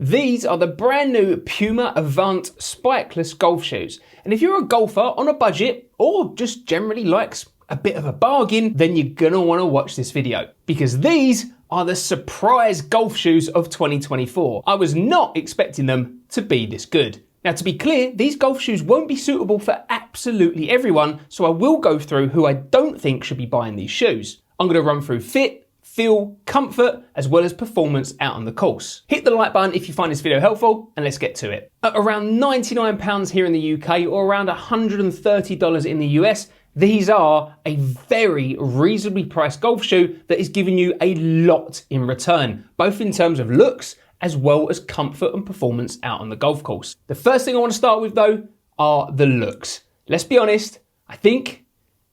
These are the brand new Puma Avant spikeless golf shoes. And if you're a golfer on a budget or just generally likes a bit of a bargain, then you're gonna wanna watch this video because these are the surprise golf shoes of 2024. I was not expecting them to be this good. Now, to be clear, these golf shoes won't be suitable for absolutely everyone, so I will go through who I don't think should be buying these shoes. I'm gonna run through fit, feel, comfort, as well as performance out on the course. Hit the like button if you find this video helpful, and let's get to it. At around £99 here in the UK or around $130 in the US, these are a very reasonably priced golf shoe that is giving you a lot in return, both in terms of looks as well as comfort and performance out on the golf course. The first thing I want to start with though are the looks. Let's be honest, I think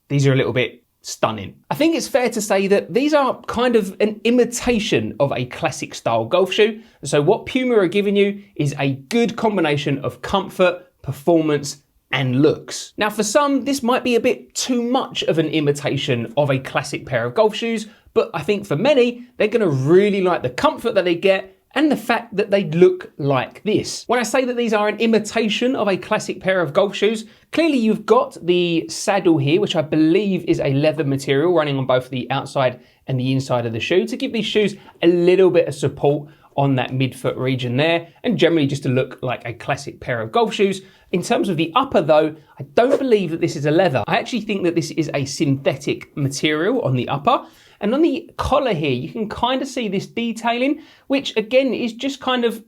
these are a little bit stunning. I think it's fair to say that these are kind of an imitation of a classic style golf shoe. So what Puma are giving you is a good combination of comfort, performance, and looks. Now for some, this might be a bit too much of an imitation of a classic pair of golf shoes, but I think for many, they're gonna really like the comfort that they get and the fact that they look like this. When I say that these are an imitation of a classic pair of golf shoes, clearly you've got the saddle here, which I believe is a leather material running on both the outside and the inside of the shoe to give these shoes a little bit of support on that midfoot region there, and generally just to look like a classic pair of golf shoes. In terms of the upper though, I don't believe that this is a leather. I actually think that this is a synthetic material on the upper. And on the collar here, you can kind of see this detailing, which again is just kind of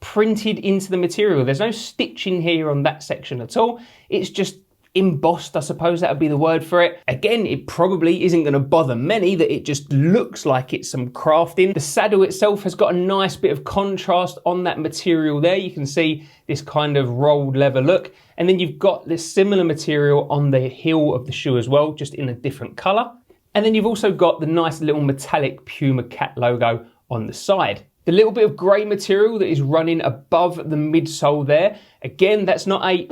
printed into the material. There's no stitching here on that section at all. It's just embossed, I suppose that would be the word for it. Again, it probably isn't going to bother many that it just looks like it's some crafting. The saddle itself has got a nice bit of contrast on that material there. You can see this kind of rolled leather look. And then you've got this similar material on the heel of the shoe as well, just in a different color. And then you've also got the nice little metallic Puma cat logo on the side. The little bit of grey material that is running above the midsole there, again, that's not a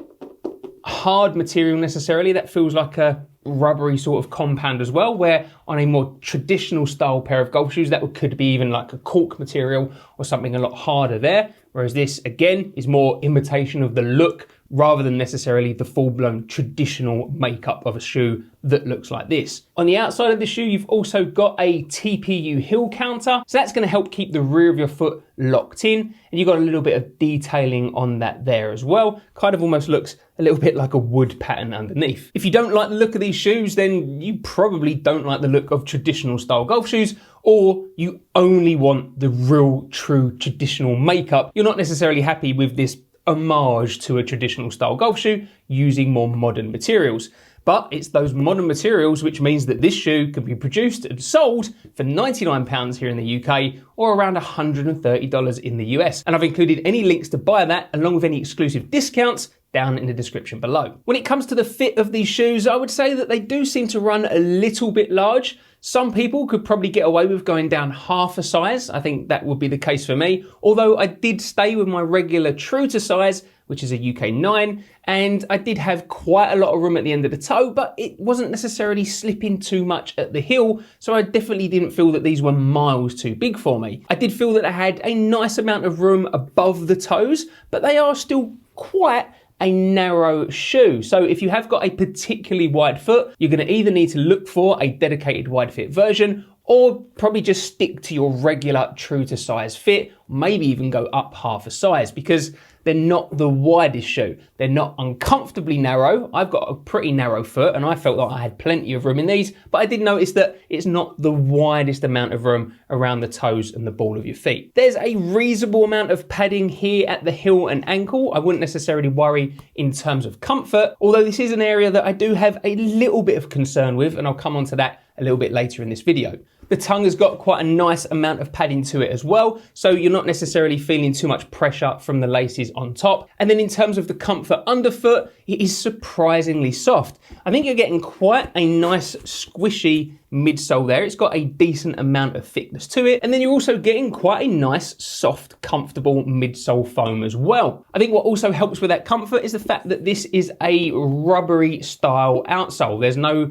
hard material necessarily. That feels like a rubbery sort of compound as well, where on a more traditional style pair of golf shoes, that could be even like a cork material or something a lot harder there. Whereas this, again, is more imitation of the look rather than necessarily the full-blown traditional makeup of a shoe that looks like this. On the outside of the shoe, you've also got a TPU heel counter. So that's gonna help keep the rear of your foot locked in. And you've got a little bit of detailing on that there as well. Kind of almost looks a little bit like a wood pattern underneath. If you don't like the look of these shoes, then you probably don't like the look of traditional style golf shoes, or you only want the real, true traditional makeup. You're not necessarily happy with this homage to a traditional style golf shoe using more modern materials. But it's those modern materials which means that this shoe can be produced and sold for £99 here in the UK or around $130 in the US. And I've included any links to buy that along with any exclusive discounts down in the description below. When it comes to the fit of these shoes, I would say that they do seem to run a little bit large. Some people could probably get away with going down half a size. I think that would be the case for me. Although I did stay with my regular true to size, which is a UK 9, and I did have quite a lot of room at the end of the toe, but it wasn't necessarily slipping too much at the heel, so I definitely didn't feel that these were miles too big for me. I did feel that I had a nice amount of room above the toes, but they are still quite a narrow shoe. So if you have got a particularly wide foot, you're going to either need to look for a dedicated wide fit version or probably just stick to your regular true to size fit, maybe even go up half a size because they're not the widest shoe. They're not uncomfortably narrow. I've got a pretty narrow foot and I felt like I had plenty of room in these, but I did notice that it's not the widest amount of room around the toes and the ball of your feet. There's a reasonable amount of padding here at the heel and ankle. I wouldn't necessarily worry in terms of comfort, although this is an area that I do have a little bit of concern with, and I'll come on to that a little bit later in this video. The tongue has got quite a nice amount of padding to it as well, so you're not necessarily feeling too much pressure from the laces on top. And then in terms of the comfort underfoot, it is surprisingly soft. I think you're getting quite a nice squishy midsole there. It's got a decent amount of thickness to it. And then you're also getting quite a nice, soft, comfortable midsole foam as well. I think what also helps with that comfort is the fact that this is a rubbery style outsole. There's no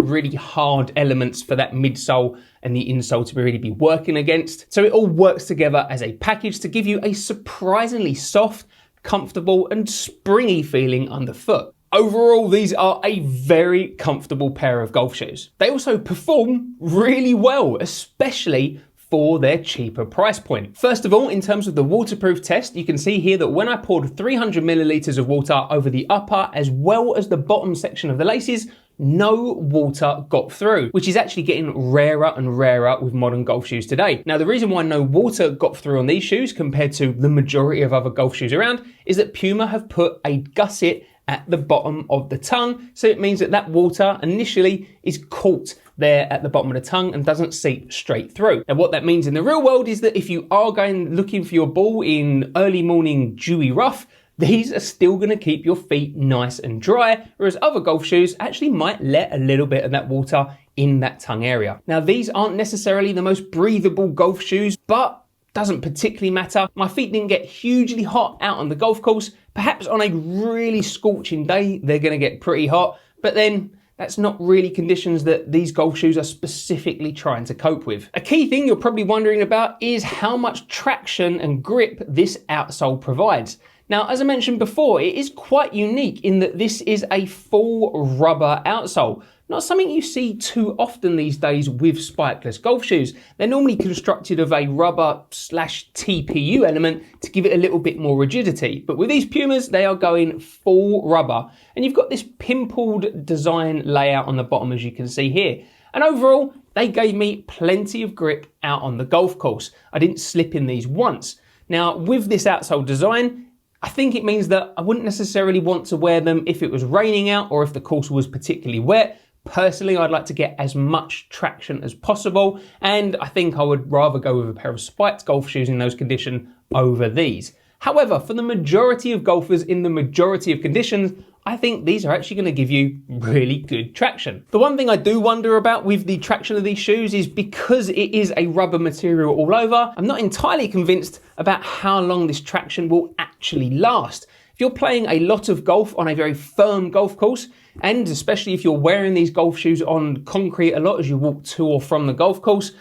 really hard elements for that midsole and the insole to really be working against. So it all works together as a package to give you a surprisingly soft, comfortable and springy feeling underfoot. Overall, these are a very comfortable pair of golf shoes. They also perform really well, especially for their cheaper price point. First of all, in terms of the waterproof test, you can see here that when I poured 300 milliliters of water over the upper as well as the bottom section of the laces, no water got through, which is actually getting rarer and rarer with modern golf shoes today. Now, the reason why no water got through on these shoes compared to the majority of other golf shoes around is that Puma have put a gusset at the bottom of the tongue. So it means that that water initially is caught there at the bottom of the tongue and doesn't seep straight through. Now what that means in the real world is that if you are going looking for your ball in early morning dewy rough, these are still going to keep your feet nice and dry, whereas other golf shoes actually might let a little bit of that water in that tongue area. Now these aren't necessarily the most breathable golf shoes, but doesn't particularly matter. My feet didn't get hugely hot out on the golf course. Perhaps on a really scorching day, they're going to get pretty hot, but then that's not really conditions that these golf shoes are specifically trying to cope with. A key thing you're probably wondering about is how much traction and grip this outsole provides. Now, as I mentioned before, it is quite unique in that this is a full rubber outsole. Not something you see too often these days with spikeless golf shoes. They're normally constructed of a rubber/TPU element to give it a little bit more rigidity. But with these Pumas, they are going full rubber. And you've got this pimpled design layout on the bottom, as you can see here. And overall, they gave me plenty of grip out on the golf course. I didn't slip in these once. Now, with this outsole design, I think it means that I wouldn't necessarily want to wear them if it was raining out or if the course was particularly wet. Personally, I'd like to get as much traction as possible, and I think I would rather go with a pair of spiked golf shoes in those conditions over these. However, for the majority of golfers in the majority of conditions, I think these are actually going to give you really good traction. The one thing I do wonder about with the traction of these shoes is because it is a rubber material all over, I'm not entirely convinced about how long this traction will actually last. If you're playing a lot of golf on a very firm golf course, and especially if you're wearing these golf shoes on concrete a lot as you walk to or from the golf course,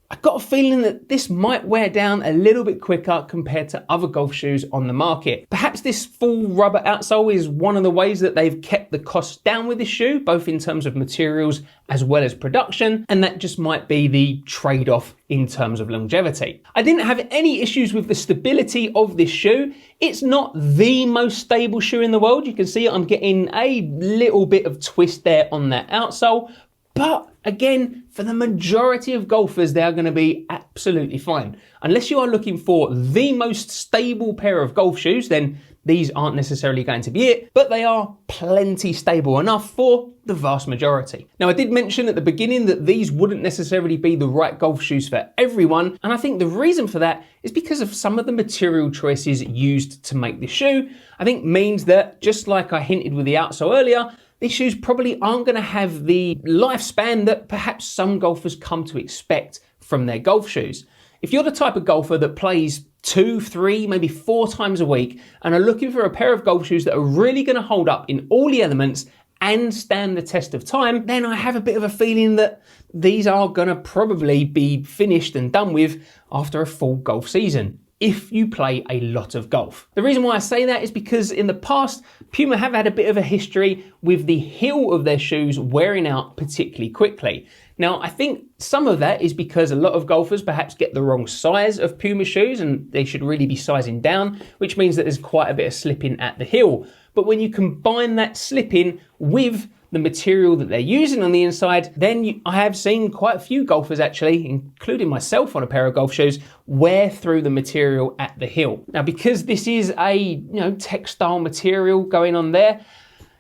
I've got a feeling that this might wear down a little bit quicker compared to other golf shoes on the market. Perhaps this full rubber outsole is one of the ways that they've kept the cost down with this shoe, both in terms of materials as well as production, and that just might be the trade-off in terms of longevity. I didn't have any issues with the stability of this shoe. It's not the most stable shoe in the world. You can see I'm getting a little bit of twist there on that outsole, but again, for the majority of golfers, they are going to be absolutely fine. Unless you are looking for the most stable pair of golf shoes, then these aren't necessarily going to be it, but they are plenty stable enough for the vast majority. Now, I did mention at the beginning that these wouldn't necessarily be the right golf shoes for everyone, and I think the reason for that is because of some of the material choices used to make this shoe. I think means that, just like I hinted with the outsole earlier, these shoes probably aren't going to have the lifespan that perhaps some golfers come to expect from their golf shoes. If you're the type of golfer that plays 2, 3, maybe 4 times a week and are looking for a pair of golf shoes that are really going to hold up in all the elements and stand the test of time, then I have a bit of a feeling that these are going to probably be finished and done with after a full golf season, if you play a lot of golf. The reason why I say that is because in the past, Puma have had a bit of a history with the heel of their shoes wearing out particularly quickly. Now, I think some of that is because a lot of golfers perhaps get the wrong size of Puma shoes and they should really be sizing down, which means that there's quite a bit of slipping at the heel. But when you combine that slipping with the material that they're using on the inside, then I have seen quite a few golfers actually, including myself on a pair of golf shoes, wear through the material at the heel. Now, because this is a textile material going on there,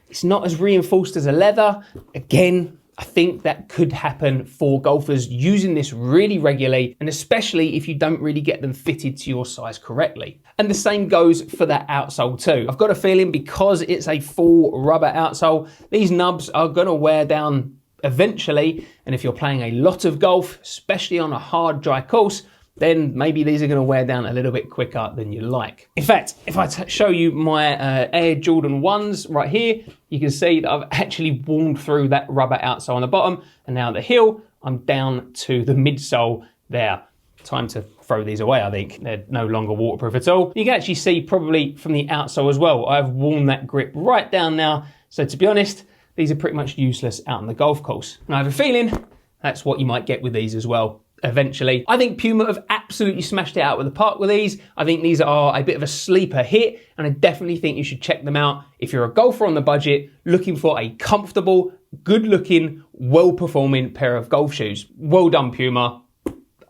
it's not as reinforced as a leather. Again, I think that could happen for golfers using this really regularly, and especially if you don't really get them fitted to your size correctly. And the same goes for that outsole too. I've got a feeling because it's a full rubber outsole, these nubs are going to wear down eventually. And if you're playing a lot of golf, especially on a hard, dry course, then maybe these are going to wear down a little bit quicker than you like. In fact, if I show you my Air Jordan 1s right here, you can see that I've actually worn through that rubber outsole on the bottom, and now the heel, I'm down to the midsole there. Time to throw these away, I think. They're no longer waterproof at all. You can actually see probably from the outsole as well, I've worn that grip right down now. So to be honest, these are pretty much useless out on the golf course. And I have a feeling that's what you might get with these as well. Eventually. I think Puma have absolutely smashed it out with the park with these. I think these are a bit of a sleeper hit, and I definitely think you should check them out if you're a golfer on the budget looking for a comfortable, good looking, well performing pair of golf shoes. Well done, Puma.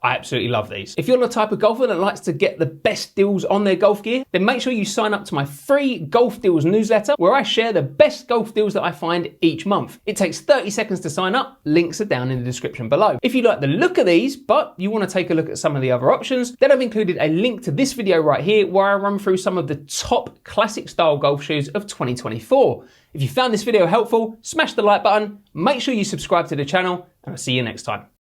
I absolutely love these. If you're the type of golfer that likes to get the best deals on their golf gear, then make sure you sign up to my free Golf Deals newsletter where I share the best golf deals that I find each month. It takes 30 seconds to sign up. Links are down in the description below. If you like the look of these, but you want to take a look at some of the other options, then I've included a link to this video right here where I run through some of the top classic style golf shoes of 2024. If you found this video helpful, smash the like button, make sure you subscribe to the channel, and I'll see you next time.